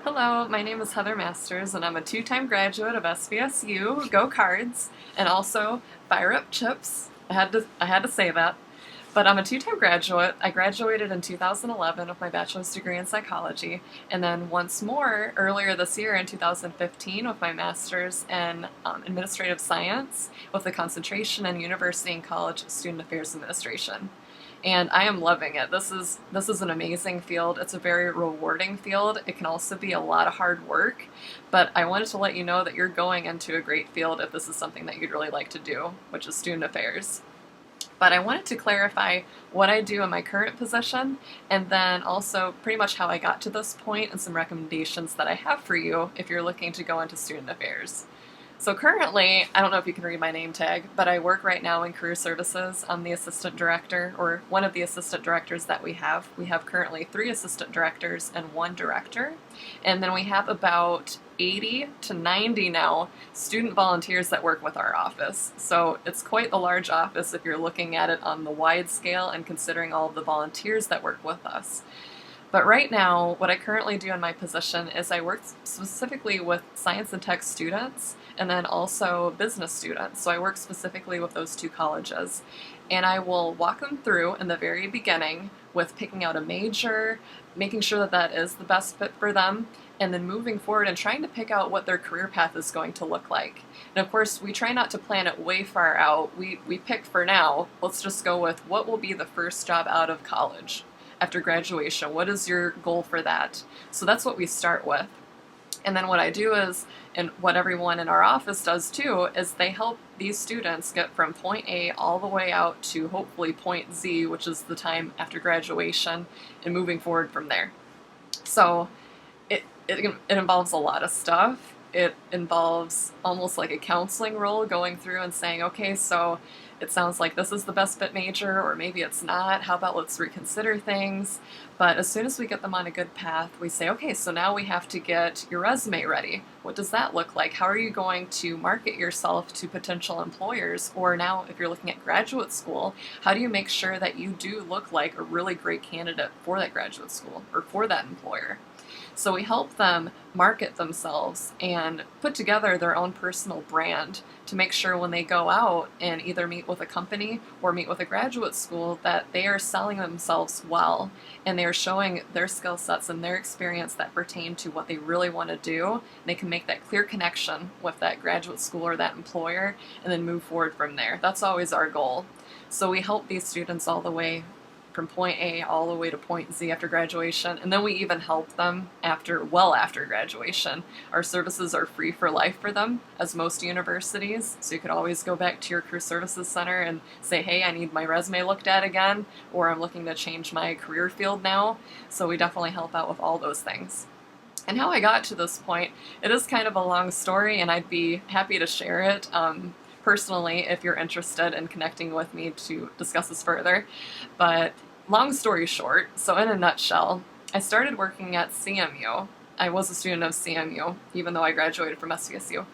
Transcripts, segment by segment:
Hello, my name is Heather Masters, and I'm a two-time graduate of SVSU. Go Cards, and also Fire Up Chips. I had to say that. But I'm a two-time graduate. I graduated in 2011 with my bachelor's degree in psychology, and then once more earlier this year in 2015 with my master's in administrative science with a concentration in university and college student affairs administration. And I am loving it. This is an amazing field. It's a very rewarding field. It can also be a lot of hard work, but I wanted to let you know that you're going into a great field if this is something that you'd really like to do, which is student affairs. But I wanted to clarify what I do in my current position and then also pretty much how I got to this point and some recommendations that I have for you if you're looking to go into student affairs. So currently, I don't know if you can read my name tag, but I work right now in career services. I'm the assistant director, or one of the assistant directors that we have. We have currently 3 assistant directors and 1 director. And then we have about 80 to 90 now student volunteers that work with our office. So it's quite a large office if you're looking at it on the wide scale and considering all of the volunteers that work with us. But right now, what I currently do in my position is I work specifically with science and tech students and then also business students. So I work specifically with those 2 colleges. And I will walk them through in the very beginning with picking out a major, making sure that that is the best fit for them, and then moving forward and trying to pick out what their career path is going to look like. And of course, we try not to plan it way far out. We pick for now, let's just go with what will be the first job out of college after graduation. What is your goal for that? So that's what we start with. And then what I do is, and what everyone in our office does too, is they help these students get from point A all the way out to hopefully point Z, which is the time after graduation, and moving forward from there. So it involves a lot of stuff. It involves almost like a counseling role, going through and saying, okay, so it sounds like this is the best fit major, or maybe it's not. How about let's reconsider things? But as soon as we get them on a good path, we say, okay, so now we have to get your resume ready. What does that look like? How are you going to market yourself to potential employers? Or now, if you're looking at graduate school, how do you make sure that you do look like a really great candidate for that graduate school or for that employer? So we help them market themselves and put together their own personal brand to make sure when they go out and either meet with a company or meet with a graduate school that they are selling themselves well and they are showing their skill sets and their experience that pertain to what they really want to do. And they can make that clear connection with that graduate school or that employer and then move forward from there. That's always our goal. So we help these students all the way from point A all the way to point Z after graduation, and then we even help them well after graduation. Our services are free for life for them, as most universities, so you could always go back to your career services center and say, hey, I need my resume looked at again, or I'm looking to change my career field now. So we definitely help out with all those things. And how I got to this point, it is kind of a long story, and I'd be happy to share it. Personally, if you're interested in connecting with me to discuss this further. But long story short, so in a nutshell, I started working at CMU. I was a student of CMU, even though I graduated from SVSU.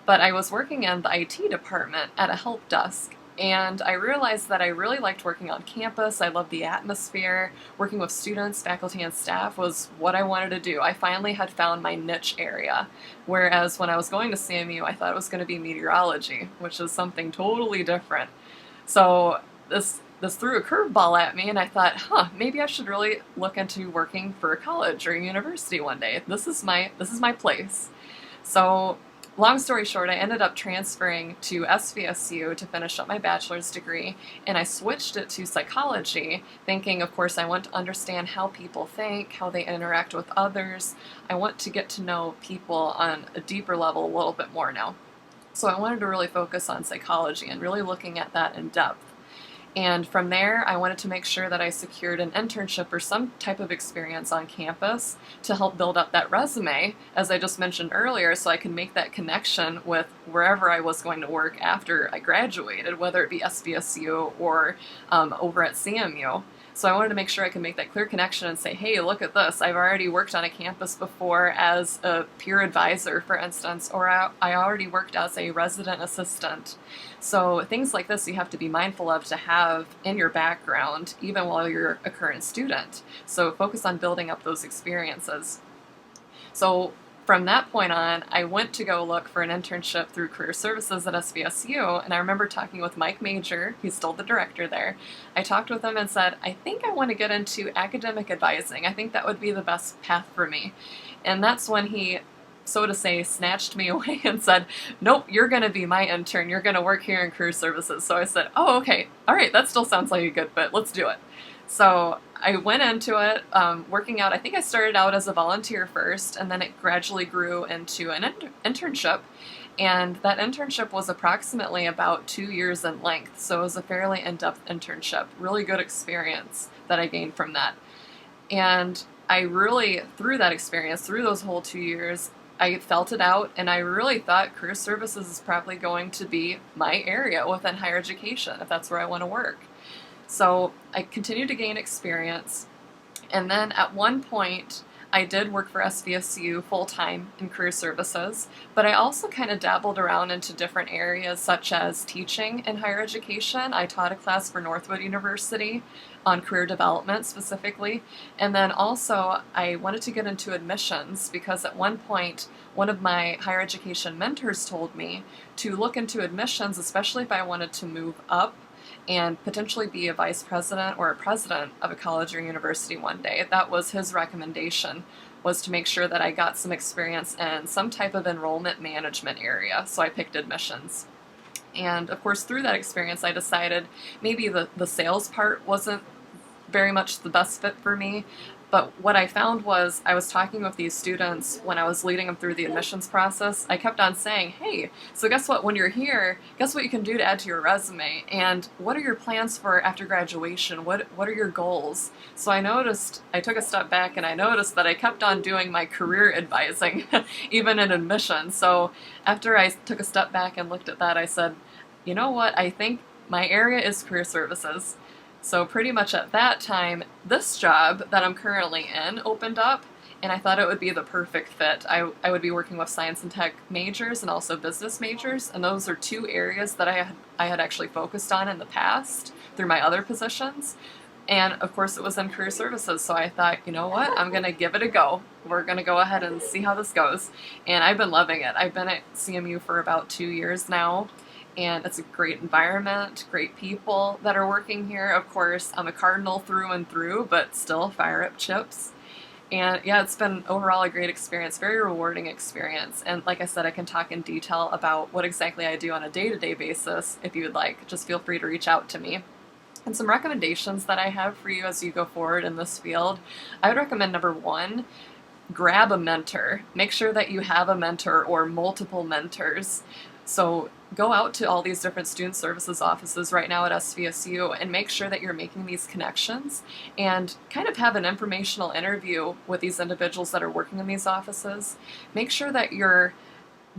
But I was working in the IT department at a help desk, and I realized that I really liked working on campus. I loved the atmosphere. Working with students, faculty, and staff was what I wanted to do. I finally had found my niche area. Whereas when I was going to CMU, I thought it was going to be meteorology, which is something totally different. So this threw a curveball at me, and I thought, maybe I should really look into working for a college or a university one day. This is my place. So long story short, I ended up transferring to SVSU to finish up my bachelor's degree, and I switched it to psychology, thinking, of course, I want to understand how people think, how they interact with others. I want to get to know people on a deeper level a little bit more now. So I wanted to really focus on psychology and really looking at that in depth. And from there, I wanted to make sure that I secured an internship or some type of experience on campus to help build up that resume, as I just mentioned earlier, so I could make that connection with wherever I was going to work after I graduated, whether it be SVSU or over at CMU. So I wanted to make sure I could make that clear connection and say, hey, look at this. I've already worked on a campus before as a peer advisor, for instance, or I already worked as a resident assistant. So things like this you have to be mindful of to have in your background, even while you're a current student. So focus on building up those experiences. So from that point on, I went to go look for an internship through Career Services at SVSU, and I remember talking with Mike Major, he's still the director there. I talked with him and said, I think I want to get into academic advising. I think that would be the best path for me. And that's when he, so to say, snatched me away and said, nope, you're going to be my intern. You're going to work here in Career Services. So I said, oh, okay, all right, that still sounds like a good fit. Let's do it. So I went into it working out. I think I started out as a volunteer first, and then it gradually grew into an internship. And that internship was approximately about 2 years in length. So it was a fairly in-depth internship. Really good experience that I gained from that. And I really, through that experience, through those whole 2 years, I felt it out, and I really thought Career Services is probably going to be my area within higher education, if that's where I want to work. So I continued to gain experience, and then at one point I did work for SVSU full-time in Career Services, but I also kind of dabbled around into different areas such as teaching in higher education. I taught a class for Northwood University on career development specifically, and then also I wanted to get into admissions because at one point one of my higher education mentors told me to look into admissions, especially if I wanted to move up and potentially be a vice president or a president of a college or university one day. That was his recommendation, was to make sure that I got some experience in some type of enrollment management area, so I picked admissions. And of course, through that experience, I decided maybe the sales part wasn't very much the best fit for me. But what I found was I was talking with these students when I was leading them through the admissions process. I kept on saying, hey, so guess what, when you're here, guess what you can do to add to your resume? And what are your plans for after graduation? What are your goals? So I took a step back and I noticed that I kept on doing my career advising, even in admissions. So after I took a step back and looked at that, I said, you know what, I think my area is Career Services. So pretty much at that time, this job that I'm currently in opened up, and I thought it would be the perfect fit. I would be working with science and tech majors and also business majors, and those are two areas that I had actually focused on in the past through my other positions. And of course it was in Career Services, so I thought, you know what, I'm going to give it a go. We're going to go ahead and see how this goes. And I've been loving it. I've been at CMU for about 2 years now. And it's a great environment, great people that are working here. Of course, I'm a Cardinal through and through, but still fire up chips. And yeah, it's been overall a great experience, very rewarding experience. And like I said, I can talk in detail about what exactly I do on a day-to-day basis if you would like. Just feel free to reach out to me. And some recommendations that I have for you as you go forward in this field, I would recommend number one, grab a mentor. Make sure that you have a mentor or multiple mentors. So go out to all these different student services offices right now at SVSU and make sure that you're making these connections and kind of have an informational interview with these individuals that are working in these offices. Make sure that you're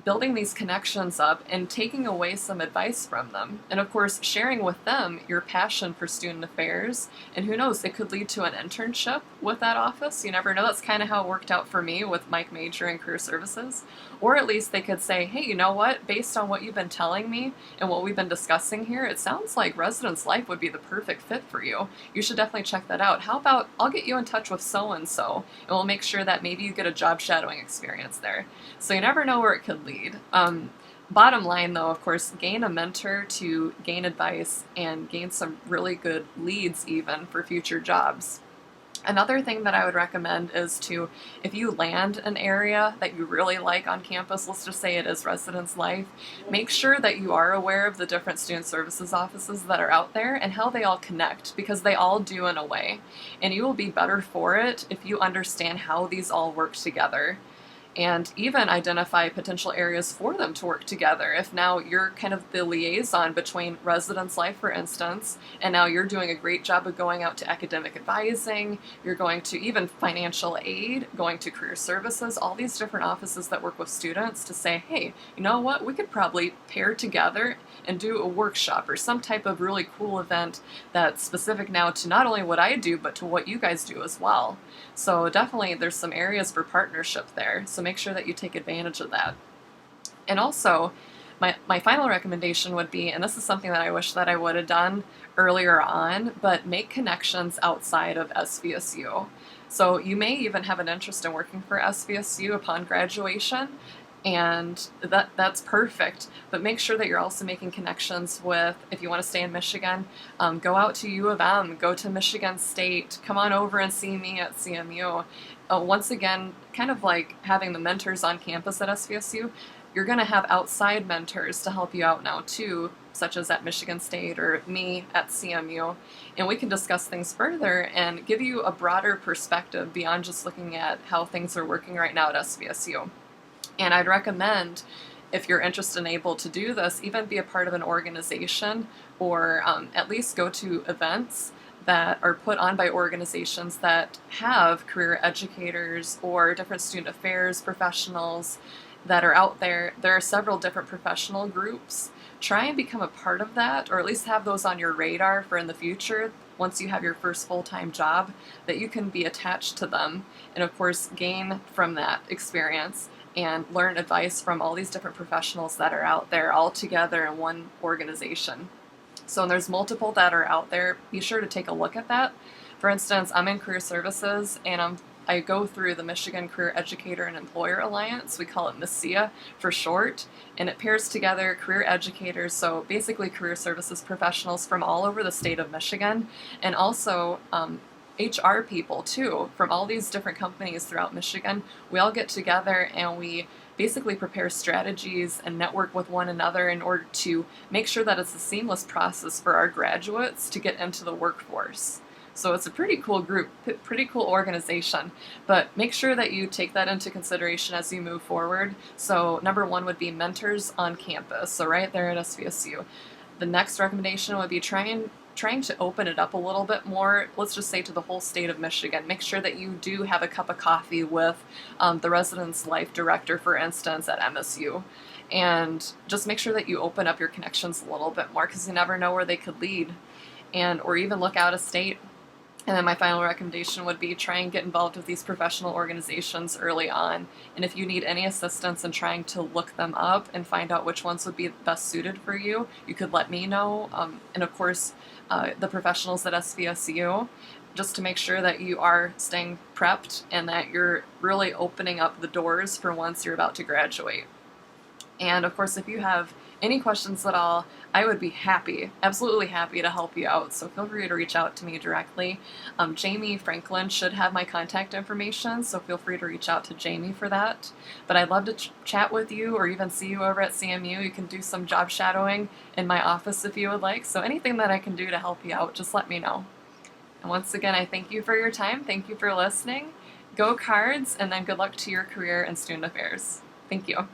building these connections up and taking away some advice from them. And of course, sharing with them your passion for student affairs. And who knows, it could lead to an internship with that office. You never know. That's kind of how it worked out for me with Mike Major and Career Services. Or at least they could say, hey, you know what, based on what you've been telling me and what we've been discussing here, it sounds like Residence Life would be the perfect fit for you. You should definitely check that out. How about I'll get you in touch with so-and-so, and we'll make sure that maybe you get a job shadowing experience there. So you never know where it could lead. Bottom line, though, of course, gain a mentor to gain advice and gain some really good leads even for future jobs. Another thing that I would recommend is to, if you land an area that you really like on campus, let's just say it is Residence Life, make sure that you are aware of the different student services offices that are out there and how they all connect, because they all do in a way. And you will be better for it if you understand how these all work together, and even identify potential areas for them to work together. If now you're kind of the liaison between Residence Life, for instance, and now you're doing a great job of going out to academic advising, you're going to even financial aid, going to Career Services, all these different offices that work with students to say, hey, you know what, we could probably pair together and do a workshop or some type of really cool event that's specific now to not only what I do, but to what you guys do as well. So definitely there's some areas for partnership there. So make sure that you take advantage of that. And also, my final recommendation would be, and this is something that I wish that I would have done earlier on, but make connections outside of SVSU. So you may even have an interest in working for SVSU upon graduation, and that's perfect. But make sure that you're also making connections with, if you want to stay in Michigan, go out to U of M, go to Michigan State, come on over and see me at CMU. Once again, kind of like having the mentors on campus at SVSU, you're going to have outside mentors to help you out now too, such as at Michigan State or me at CMU, and we can discuss things further and give you a broader perspective beyond just looking at how things are working right now at SVSU. And I'd recommend, if you're interested and able to do this, even be a part of an organization or at least go to events that are put on by organizations that have career educators or different student affairs professionals that are out there. There are several different professional groups. Try and become a part of that, or at least have those on your radar for in the future, once you have your first full-time job, that you can be attached to them and of course gain from that experience and learn advice from all these different professionals that are out there all together in one organization. So there's multiple that are out there. Be sure to take a look at that. For instance, I'm in career services and I go through the Michigan Career Educator and Employer Alliance. We call it MCEA for short, and it pairs together career educators, so basically career services professionals from all over the state of Michigan, and also HR people too, from all these different companies throughout Michigan. We all get together and we basically prepare strategies and network with one another in order to make sure that it's a seamless process for our graduates to get into the workforce. So it's a pretty cool group, pretty cool organization, but make sure that you take that into consideration as you move forward. So number one would be mentors on campus, so right there at SVSU. The next recommendation would be trying to open it up a little bit more, let's just say to the whole state of Michigan. Make sure that you do have a cup of coffee with the residence life director, for instance, at MSU. And just make sure that you open up your connections a little bit more, because you never know where they could lead, and or even look out of state. And then my final recommendation would be try and get involved with these professional organizations early on. And if you need any assistance in trying to look them up and find out which ones would be best suited for you, you could let me know. And of course, the professionals at SVSU, just to make sure that you are staying prepped and that you're really opening up the doors for once you're about to graduate. And of course, if you have any questions at all, I would be happy, absolutely happy to help you out. So feel free to reach out to me directly. Jamie Franklin should have my contact information, so feel free to reach out to Jamie for that. But I'd love to chat with you or even see you over at CMU. You can do some job shadowing in my office if you would like. So anything that I can do to help you out, just let me know. And once again, I thank you for your time. Thank you for listening. Go Cards, and then good luck to your career and student affairs. Thank you.